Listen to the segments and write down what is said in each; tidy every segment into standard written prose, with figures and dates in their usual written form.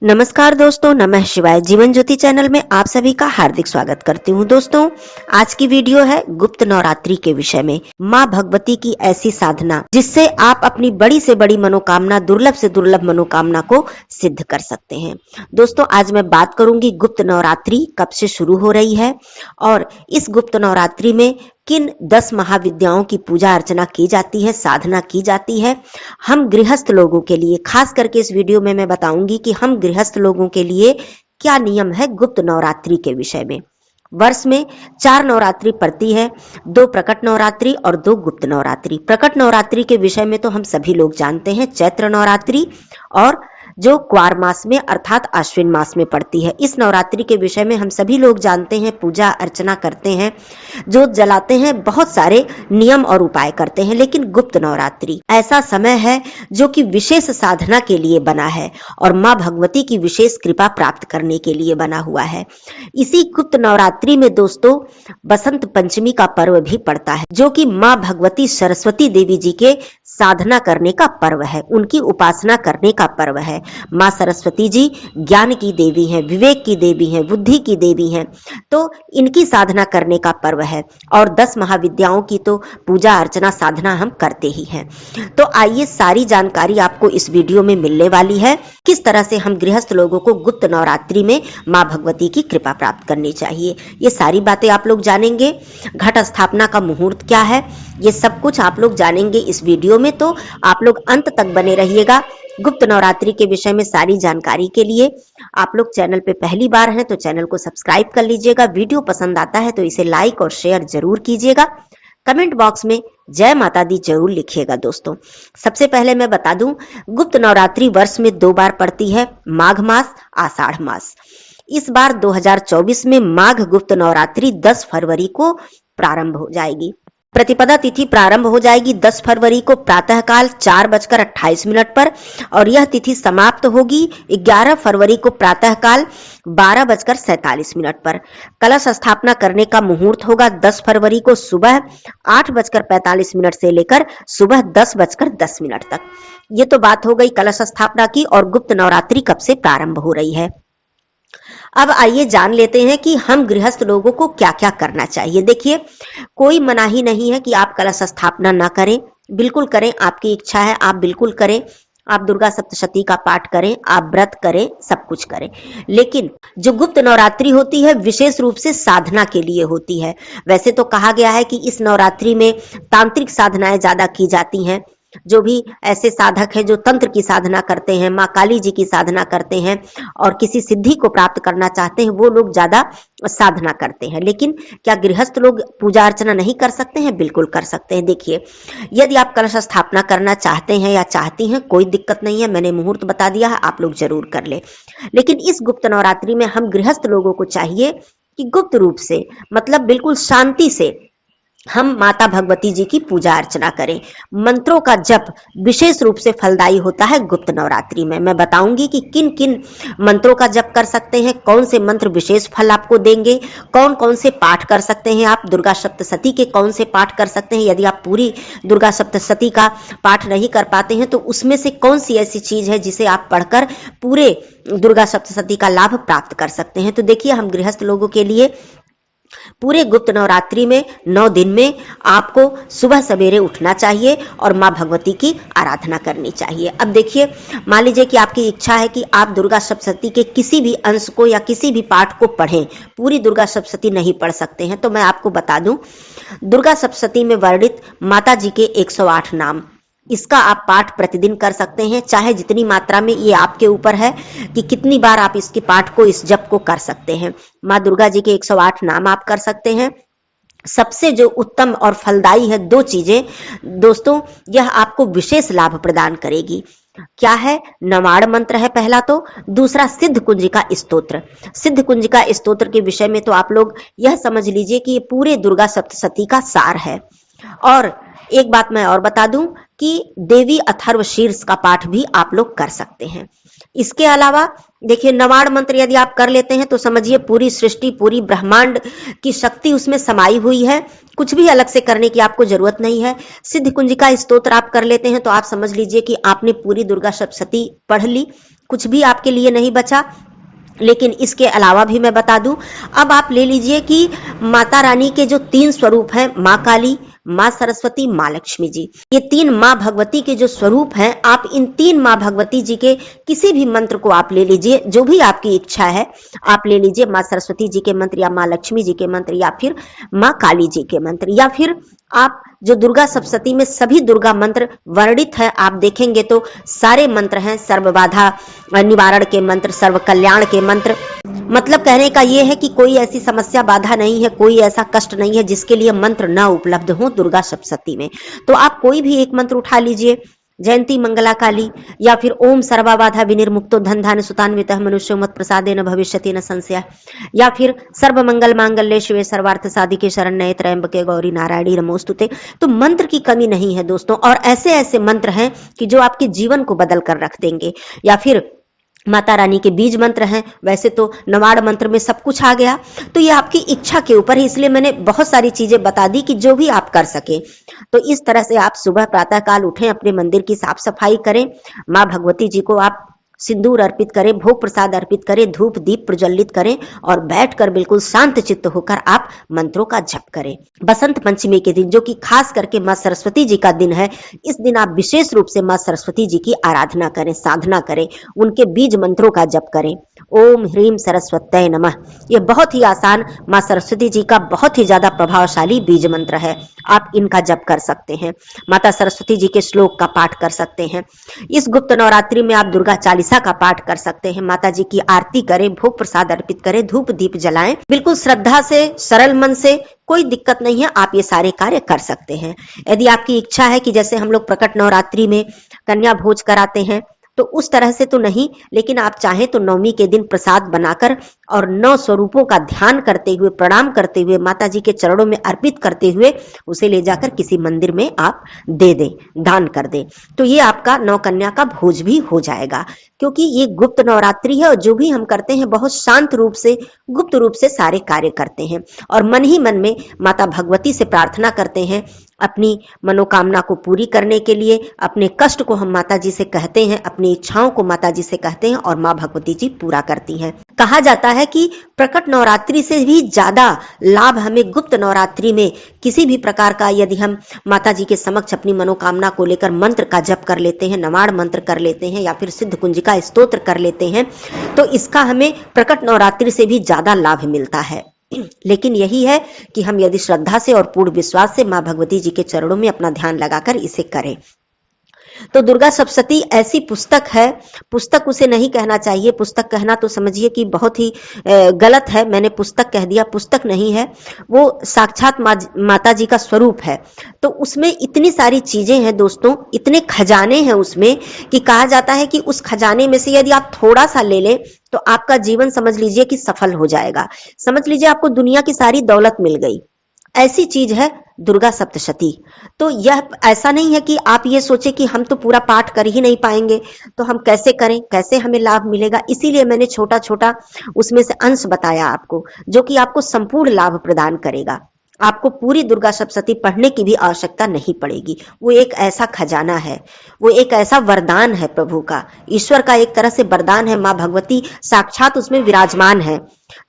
नमस्कार दोस्तों, नमः शिवाय। जीवन ज्योति चैनल में आप सभी का हार्दिक स्वागत करती हूँ। दोस्तों, आज की वीडियो है गुप्त नवरात्रि के विषय में। माँ भगवती की ऐसी साधना जिससे आप अपनी बड़ी से बड़ी मनोकामना, दुर्लभ से दुर्लभ मनोकामना को सिद्ध कर सकते हैं। दोस्तों, आज मैं बात करूंगी गुप्त नवरात्रि कब से शुरू हो रही है और इस गुप्त नवरात्रि में किन 10 महाविद्याओं की पूजा अर्चना की जाती है, साधना की जाती है। हम गृहस्थ लोगों के लिए खास करके इस वीडियो में मैं बताऊंगी कि हम गृहस्थ लोगों के लिए क्या नियम है गुप्त नवरात्रि के विषय में। वर्ष में 4 नवरात्रि पड़ती है, 2 प्रकट नवरात्रि और 2 गुप्त नवरात्रि। प्रकट नवरात्रि के विषय में तो हम सभी लोग जानते हैं, चैत्र नवरात्रि और जो क्वार मास में अर्थात आश्विन मास में पड़ती है। इस नवरात्रि के विषय में हम सभी लोग जानते हैं, पूजा अर्चना करते हैं, जोत जलाते हैं, बहुत सारे नियम और उपाय करते हैं। लेकिन गुप्त नवरात्रि ऐसा समय है जो कि विशेष साधना के लिए बना है और माँ भगवती की विशेष कृपा प्राप्त करने के लिए बना हुआ है। इसी गुप्त नवरात्रि में दोस्तों बसंत पंचमी का पर्व भी पड़ता है, जो कि माँ भगवती सरस्वती देवी जी के साधना करने का पर्व है, उनकी उपासना करने का पर्व है। माँ सरस्वती जी ज्ञान की देवी हैं, विवेक की देवी हैं, बुद्धि की देवी हैं, तो इनकी साधना करने का पर्व है। और 10 महाविद्याओं की तो पूजा अर्चना साधना हम करते ही हैं। तो आइए, सारी जानकारी आपको इस वीडियो में मिलने वाली है, किस तरह से हम गृहस्थ लोगों को गुप्त नवरात्रि में माँ भगवती की कृपा प्राप्त करनी चाहिए। ये सारी बातें आप लोग जानेंगे। घट स्थापना का मुहूर्त क्या है, ये सब कुछ आप लोग जानेंगे इस वीडियो में, तो आप लोग अंत तक बने रहिएगा। गुप्त नवरात्रि के विषय में सारी जानकारी के लिए आप लोग चैनल पे पहली बार हैं तो चैनल को सब्सक्राइब कर लीजिएगा। वीडियो पसंद आता है तो इसे लाइक और शेयर जरूर कीजिएगा। कमेंट बॉक्स में जय माता दी जरूर लिखिएगा। दोस्तों, सबसे पहले मैं बता दूं, गुप्त नवरात्रि वर्ष में 2 बार पड़ती है, माघ मास, आषाढ़ मास। इस बार 2024 में माघ गुप्त नवरात्रि 10 फरवरी को प्रारंभ हो जाएगी। प्रतिपदा तिथि प्रारंभ हो जाएगी 10 फरवरी को प्रातःकाल 4:28 पर और यह तिथि समाप्त होगी 11 फरवरी को प्रातःकाल 12:47 पर। कलश स्थापना करने का मुहूर्त होगा 10 फरवरी को सुबह 8:45 से लेकर सुबह 10:10 तक। ये तो बात हो गई कलश स्थापना की और गुप्त नवरात्रि कब से प्रारंभ हो रही है। अब आइए जान लेते हैं कि हम गृहस्थ लोगों को क्या क्या करना चाहिए। देखिए, कोई मनाही नहीं है कि आप कलश स्थापना ना करें, बिल्कुल करें, आपकी इच्छा है, आप बिल्कुल करें। आप दुर्गा सप्तशती का पाठ करें, आप व्रत करें, सब कुछ करें। लेकिन जो गुप्त नवरात्रि होती है विशेष रूप से साधना के लिए होती है। वैसे तो कहा गया है कि इस नवरात्रि में तांत्रिक साधनाएं ज्यादा की जाती हैं। जो भी ऐसे साधक हैं जो तंत्र की साधना करते हैं, माँ काली जी की साधना करते हैं और किसी सिद्धि को प्राप्त करना चाहते हैं, वो लोग ज्यादा साधना करते हैं। लेकिन क्या गृहस्थ लोग पूजा अर्चना नहीं कर सकते हैं? बिल्कुल कर सकते हैं। देखिए, यदि आप कलश स्थापना करना चाहते हैं या चाहती हैं, कोई दिक्कत नहीं है, मैंने मुहूर्त बता दिया है, आप लोग जरूर कर ले। लेकिन इस गुप्त नवरात्रि में हम गृहस्थ लोगों को चाहिए कि गुप्त रूप से, मतलब बिल्कुल शांति से हम माता भगवती जी की पूजा अर्चना करें। मंत्रों का जप विशेष रूप से फलदायी होता है गुप्त नवरात्रि में। मैं बताऊंगी कि किन किन मंत्रों का जप कर सकते हैं, कौन से मंत्र विशेष फल आपको देंगे, कौन कौन से पाठ कर सकते हैं आप, दुर्गा सप्तशती के कौन से पाठ कर सकते हैं। यदि आप पूरी दुर्गा सप्तशती का पाठ नहीं कर पाते हैं तो उसमें से कौन सी ऐसी चीज है जिसे आप पढ़कर पूरे दुर्गा सप्तशती का लाभ प्राप्त कर सकते हैं। तो देखिए, हम गृहस्थ लोगों के लिए पूरे गुप्त नवरात्रि में 9 दिन में आपको सुबह सवेरे उठना चाहिए और माँ भगवती की आराधना करनी चाहिए। अब देखिए, मान लीजिए कि आपकी इच्छा है कि आप दुर्गा सप्तशती के किसी भी अंश को या किसी भी पाठ को पढ़ें, पूरी दुर्गा सप्तशती नहीं पढ़ सकते हैं, तो मैं आपको बता दूं, दुर्गा सप्तशती में वर्णित माता जी के 108 नाम, इसका आप पाठ प्रतिदिन कर सकते हैं, चाहे जितनी मात्रा में, ये आपके ऊपर है कि कितनी बार आप इसके पाठ को, इस जप को कर सकते हैं। माँ दुर्गा जी के 108 नाम आप कर सकते हैं। सबसे जो उत्तम और फलदायी है 2 चीजें दोस्तों, यह आपको विशेष लाभ प्रदान करेगी। क्या है? नवाड़ मंत्र है पहला, तो दूसरा सिद्ध कुंजिका स्तोत्र। सिद्ध कुंजिका स्तोत्र के विषय में तो आप लोग यह समझ लीजिए कि ये पूरे दुर्गा सप्तशती का सार है। और एक बात मैं और बता दूं कि देवी अथर्व शीर्ष का पाठ भी आप लोग कर सकते हैं। इसके अलावा देखिए, नवाड़ मंत्र यदि आप कर लेते हैं तो समझिए पूरी सृष्टि, पूरी ब्रह्मांड की शक्ति उसमें समाई हुई है। कुछ भी अलग से करने की आपको जरूरत नहीं है। सिद्ध कुंजिका स्तोत्र आप कर लेते हैं तो आप समझ लीजिए कि आपने पूरी दुर्गा सप्तशती पढ़ ली, कुछ भी आपके लिए नहीं बचा। लेकिन इसके अलावा भी मैं बता दूं, अब आप ले लीजिए कि माता रानी के जो 3 स्वरूप हैं, माँ काली, माँ सरस्वती, माँ लक्ष्मी जी, ये 3 माँ भगवती के जो स्वरूप हैं, आप इन 3 माँ भगवती जी के किसी भी मंत्र को आप ले लीजिए, जो भी आपकी इच्छा है आप ले लीजिए। माँ सरस्वती जी के मंत्र या माँ लक्ष्मी जी के मंत्र या फिर माँ काली जी के मंत्र, या फिर आप जो दुर्गा सप्तशती में सभी दुर्गा मंत्र वर्णित है, आप देखेंगे तो सारे मंत्र हैं, सर्व बाधा निवारण के मंत्र, सर्व कल्याण के मंत्र। मतलब कहने का यह है कि कोई ऐसी समस्या बाधा नहीं है, कोई ऐसा कष्ट नहीं है जिसके लिए मंत्र न उपलब्ध हो दुर्गा सप्तशती में। तो आप कोई भी एक मंत्र उठा लीजिए, जयंती मंगला काली, या फिर ओम सर्वा बाधा विनिर्मुक्तो धन धान्य सुतान्वितः मनुष्यो मत प्रसादेन भविष्यति न संशय, या फिर सर्व मंगल मांगल्ये शिवे सर्वार्थ साधिके शरण्ये त्र्यंबके गौरी नारायणी नमोस्तुते। तो मंत्र की कमी नहीं है दोस्तों, और ऐसे ऐसे मंत्र हैं कि जो आपके जीवन को बदल कर रख देंगे। या फिर माता रानी के बीज मंत्र हैं, वैसे तो नवाड़ मंत्र में सब कुछ आ गया, तो ये आपकी इच्छा के ऊपर है, इसलिए मैंने बहुत सारी चीजें बता दी कि जो भी आप कर सके। तो इस तरह से आप सुबह प्रातः काल उठें, अपने मंदिर की साफ सफाई करें, माँ भगवती जी को आप सिंदूर अर्पित करें, भोग प्रसाद अर्पित करें, धूप दीप प्रज्वलित करें और बैठकर बिल्कुल शांत चित्त होकर आप मंत्रों का जप करें। बसंत पंचमी के दिन, जो कि खास करके माँ सरस्वती जी का दिन है, इस दिन आप विशेष रूप से माँ सरस्वती जी की आराधना करें, साधना करें, उनके बीज मंत्रों का जप करें। ओम ह्रीम सरस्वत्यै नमः, ये बहुत ही आसान माँ सरस्वती जी का बहुत ही ज्यादा प्रभावशाली बीज मंत्र है, आप इनका जप कर सकते हैं। माता सरस्वती जी के श्लोक का पाठ कर सकते हैं। इस गुप्त नवरात्रि में आप दुर्गा चालीसा का पाठ कर सकते हैं, माता जी की आरती करें, भोग प्रसाद अर्पित करें, धूप दीप जलाएं, बिल्कुल श्रद्धा से, सरल मन से, कोई दिक्कत नहीं है, आप ये सारे कार्य कर सकते हैं। यदि आपकी इच्छा है कि जैसे हम लोग प्रकट नवरात्रि में कन्या भोज कराते हैं, तो उस तरह से तो नहीं, लेकिन आप चाहें तो नवमी के दिन प्रसाद बनाकर और 9 स्वरूपों का ध्यान करते हुए, प्रणाम करते हुए, माता जी के चरणों में अर्पित करते हुए उसे ले जाकर किसी मंदिर में आप दे दें, दान कर दें, तो ये आपका 9 कन्या का भोज भी हो जाएगा। क्योंकि ये गुप्त नवरात्रि है और जो भी हम करते हैं बहुत शांत रूप से, गुप्त रूप से सारे कार्य करते हैं और मन ही मन में माता भगवती से प्रार्थना करते हैं अपनी मनोकामना को पूरी करने के लिए। अपने कष्ट को हम माता जी से कहते हैं, अपनी इच्छाओं को माता जी से कहते हैं और माँ भगवती जी पूरा करती हैं। कहा जाता है कि प्रकट नवरात्रि से भी ज्यादा लाभ हमें गुप्त नवरात्रि में किसी भी प्रकार का, यदि हम माता जी के समक्ष अपनी मनोकामना को लेकर मंत्र का जप कर लेते हैं, नवाड़ मंत्र कर लेते हैं या फिर सिद्ध कुंजिका स्तोत्र कर लेते हैं, तो इसका हमें प्रकट नवरात्रि से भी ज्यादा लाभ मिलता है। लेकिन यही है कि हम यदि श्रद्धा से और पूर्ण विश्वास से माँ भगवती जी के चरणों में अपना ध्यान लगाकर इसे करें। तो दुर्गा सप्तशती ऐसी पुस्तक है, पुस्तक उसे नहीं कहना चाहिए, पुस्तक कहना तो समझिए कि बहुत ही गलत है, मैंने पुस्तक कह दिया, पुस्तक नहीं है वो, साक्षात माता जी का स्वरूप है। तो उसमें इतनी सारी चीजें हैं दोस्तों, इतने खजाने हैं उसमें कि कहा जाता है कि उस खजाने में से यदि आप थोड़ा सा ले ले तो आपका जीवन समझ लीजिए कि सफल हो जाएगा, समझ लीजिए आपको दुनिया की सारी दौलत मिल गई। ऐसी चीज है दुर्गा सप्तशती। तो यह ऐसा नहीं है कि आप ये सोचे कि हम तो पूरा पाठ कर ही नहीं पाएंगे, तो हम कैसे करें, कैसे हमें लाभ मिलेगा। इसीलिए मैंने छोटा छोटा उसमें से अंश बताया आपको, जो कि आपको संपूर्ण लाभ प्रदान करेगा। आपको पूरी दुर्गा सप्तशती पढ़ने की भी आवश्यकता नहीं पड़ेगी। वो एक ऐसा खजाना है, वो एक ऐसा वरदान है प्रभु का, ईश्वर का एक तरह से वरदान है, माँ भगवती साक्षात उसमें विराजमान है।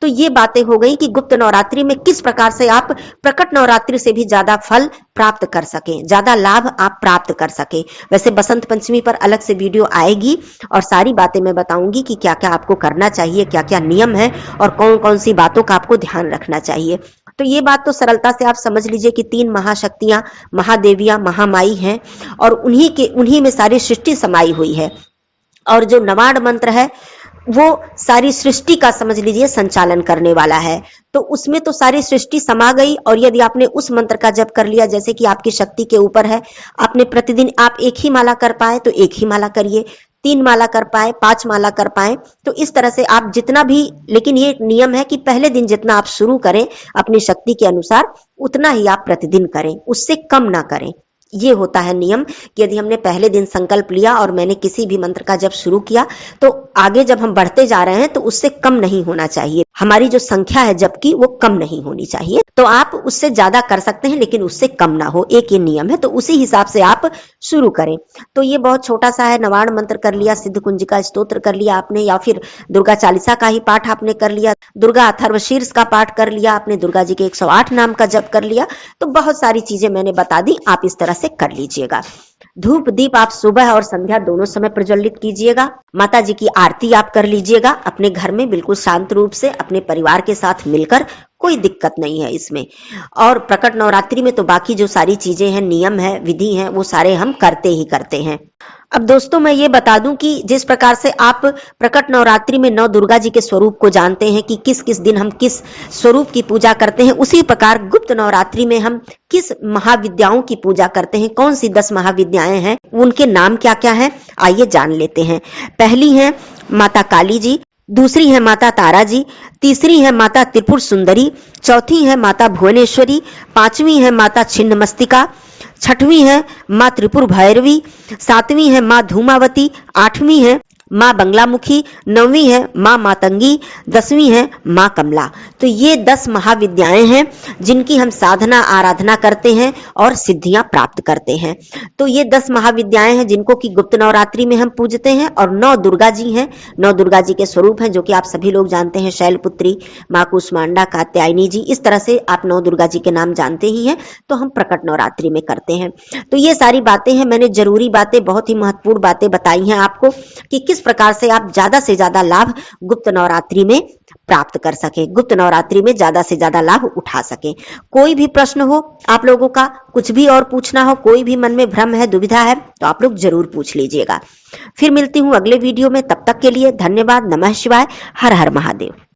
तो ये बातें हो गई कि गुप्त नवरात्रि में किस प्रकार से आप प्रकट नवरात्रि से भी ज्यादा फल प्राप्त कर सकें, ज्यादा लाभ आप प्राप्त कर सके। वैसे बसंत पंचमी पर अलग से वीडियो आएगी और सारी बातें मैं बताऊंगी कि क्या क्या आपको करना चाहिए, क्या क्या नियम है और कौन कौन सी बातों का आपको ध्यान रखना चाहिए। तो ये बात तो सरलता से आप समझ लीजिए कि 3 महाशक्तियां, महादेवियां, महामाई हैं और उन्हीं में सारी सृष्टि समाई हुई है। और जो नवाड़ मंत्र है वो सारी सृष्टि का समझ लीजिए संचालन करने वाला है। तो उसमें तो सारी सृष्टि समा गई और यदि आपने उस मंत्र का जप कर लिया, जैसे कि आपकी शक्ति के ऊपर है, आपने प्रतिदिन आप 1 ही माला कर पाए तो 1 ही माला करिए, 3 माला कर पाए, 5 माला कर पाए, तो इस तरह से आप जितना भी, लेकिन ये नियम है कि पहले दिन जितना आप शुरू करें अपनी शक्ति के अनुसार उतना ही आप प्रतिदिन करें, उससे कम ना करें। ये होता है नियम कि यदि हमने पहले दिन संकल्प लिया और मैंने किसी भी मंत्र का जब शुरू किया तो आगे जब हम बढ़ते जा रहे हैं तो उससे कम नहीं होना चाहिए। हमारी जो संख्या है जबकि वो कम नहीं होनी चाहिए। तो आप उससे ज्यादा कर सकते हैं लेकिन उससे कम ना हो, एक ये नियम है। तो उसी हिसाब से आप शुरू करें। तो ये बहुत छोटा सा है, नवाण मंत्र कर लिया, सिद्ध कुंजिका स्तोत्र कर लिया आपने, या फिर दुर्गा चालीसा का ही पाठ आपने कर लिया, दुर्गा अथर्वशीर्ष का पाठ कर लिया आपने, दुर्गा जी के 108 नाम का जप कर लिया। तो बहुत सारी चीजें मैंने बता दी, आप इस तरह से कर लीजिएगा। धूप दीप आप सुबह और संध्या दोनों समय प्रज्वलित कीजिएगा। माता जी की आरती आप कर लीजिएगा अपने घर में बिल्कुल शांत रूप से अपने परिवार के साथ मिलकर, कोई दिक्कत नहीं है इसमें। और प्रकट नवरात्रि में तो बाकी जो सारी चीजें हैं, नियम है, विधि है, वो सारे हम करते ही करते हैं। अब दोस्तों मैं ये बता दूं कि जिस प्रकार से आप प्रकट नवरात्रि में 9 दुर्गा जी के स्वरूप को जानते हैं कि किस किस दिन हम किस स्वरूप की पूजा करते हैं, उसी प्रकार गुप्त नवरात्रि में हम किस महाविद्याओं की पूजा करते हैं, कौन सी 10 महाविद्याएं हैं, उनके नाम क्या क्या है, आइए जान लेते हैं। पहली है माता काली जी, दूसरी है माता तारा जी, तीसरी है माता त्रिपुर सुंदरी, चौथी है माता भुवनेश्वरी, पांचवी है माता छिन्नमस्तिका, छठवीं है माँ त्रिपुर भैरवी, सातवीं है माँ धूमावती, आठवीं है माँ बंगलामुखी, नौवीं है माँ मातंगी, 10वीं है माँ कमला। तो ये 10 महाविद्याएं हैं जिनकी हम साधना आराधना करते हैं और सिद्धियां प्राप्त करते हैं। तो ये 10 महाविद्याएं हैं जिनको कि गुप्त नवरात्रि में हम पूजते हैं। और 9 दुर्गा जी हैं, 9 दुर्गा जी के स्वरूप हैं जो कि आप सभी लोग जानते हैं, शैलपुत्री, माँ कुष्मांडा, कात्यायनी जी, इस तरह से आप 9 दुर्गा जी के नाम जानते ही हैं। तो हम प्रकट नवरात्रि में करते हैं। तो ये सारी बातें हैं, मैंने जरूरी बातें, बहुत ही महत्वपूर्ण बातें बताई हैं आपको कि किस प्रकार से आप ज्यादा से ज्यादा लाभ गुप्त नवरात्रि में प्राप्त कर सके, गुप्त नवरात्रि में ज्यादा से ज्यादा लाभ उठा सके। कोई भी प्रश्न हो आप लोगों का, कुछ भी और पूछना हो, कोई भी मन में भ्रम है, दुविधा है, तो आप लोग जरूर पूछ लीजिएगा। फिर मिलती हूं अगले वीडियो में, तब तक के लिए धन्यवाद। नमः शिवाय, हर हर महादेव।